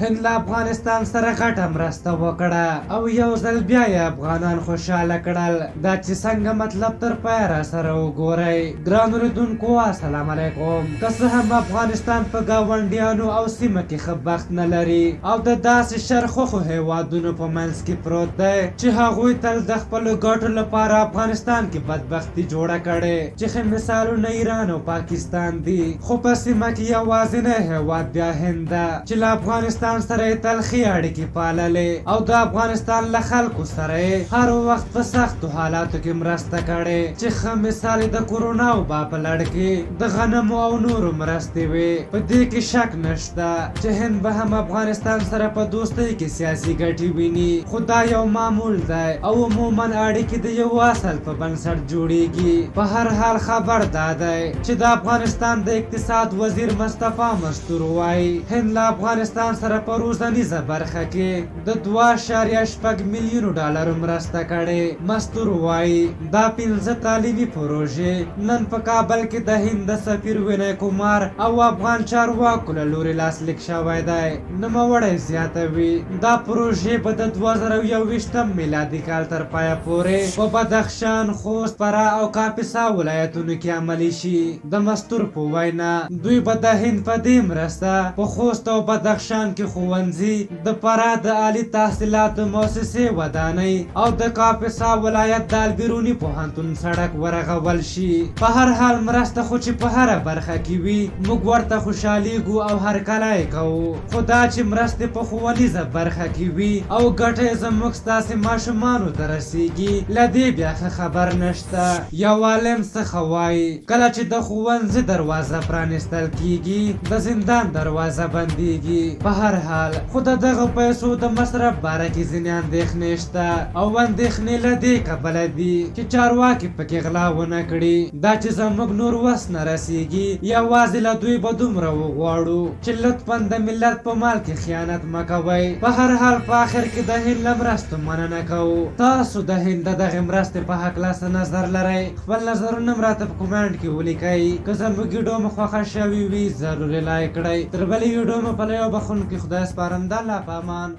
هند له افغانستان سره غټه مرسته وکړه او یو ځل بیا یې افغانان خوشحاله کړل. دا چې څنګه مطلب تر پایه را سره وګورئ. ګران اورېدونکو السلام علیکم. که څه هم افغانستان په ګاونډیانو او سیمه کې ښه بخت نه لري او د داسې شرخوښو هیوادونو په منځ کې پروت دی چې هغوی تل د خپلو ګټو لپاره افغانستان کې بدبختي جوړه کړې، چې ښه مثالونه ایران او پاکستان دي. خو په سیمه کې یوازینی هیواد بیا هند ده چې له افغانستان سره یې تل ښې اړیکې پاللې او د افغانستان له خلکو سره یې هر وخت په سختو حالاتو کې مرسته کړې، چې ښه مثال د کورونا وبا په لړ کې د غنمو او نورو مرستې وې. په دې کې شک نشته چې هند به هم افغانستان سره په دوستۍ کې سیاسي ګټې ویني، خو دا یو معمول دی او عموما اړیکې د یو اصل په بنسټ جوړیږي. په هر حال خبر دا دی چې د افغانستان د اقتصاد وزیر مصطفی مستور وایي هند له افغانستان سره په روزنیزه برخه کې د 2.8 میلیونو ډالرو مرسته کړې. مستور وایي دا 15 تعلیمي پروژې نن په کابل کې د هند د سفیر وینای کومار او افغان چارواکو له لوري لاسلیک شوی دی. نوموړی زیاتوي دا پروژې به د 2021 میلادي کال تر پایه پورې په بدخشان، خوست، فراه او کاپیسا ولایتونو کې عملي شي. د مستور په وینا دوی به د هند په دې مرسته په خوست او بدخشان کې ښوونځي، د فراه د عالي تحصیلاتو مؤسسې ودانۍ او د کاپیسا ولایت د البیروني پوهنتون سړک ورغول شي. په هر حال مرسته خو چې په هره برخه کې وي موږ ورته خوشحالیږو او هرکلی یې کوو، خو دا چې مرستې په ښوونیزه برخه کې وي او ګټه یې زموږ ستاسې ماشومانو ته رسیږي له دې بیا ښه خبر نشته. یو عالم څخه وایي کله چې د ښوونځي دروازه پرانیستل کیږي د زندان دروازه بندیږي. په هر حال خو د دغه پیسو د مصرف باره کې ځینې اندېښنې شته او اندېښنې له دې کبله دي چې چارواکي پکې غلا ونه کړي. دا چې زموږ نور وس نه رسیږي یوازې له دوی به دومره وغواړو چې لطفا د ملت په مال کې خیانت مه کوئ. په هر حال په آخر کې د هند له مرستو مننه کوو. تاسو د هند د دغې مرستې په هکله څه نظر لرئ؟ خپل نظرونه هم راته په کومنټ کې ولیکئ. که زموږ ویډیو مو خوښه شوې وي ضروري لایک کړئ. تر بلې ویډیو مو په یو بخښونکي خدای سپارم. د الله په امان.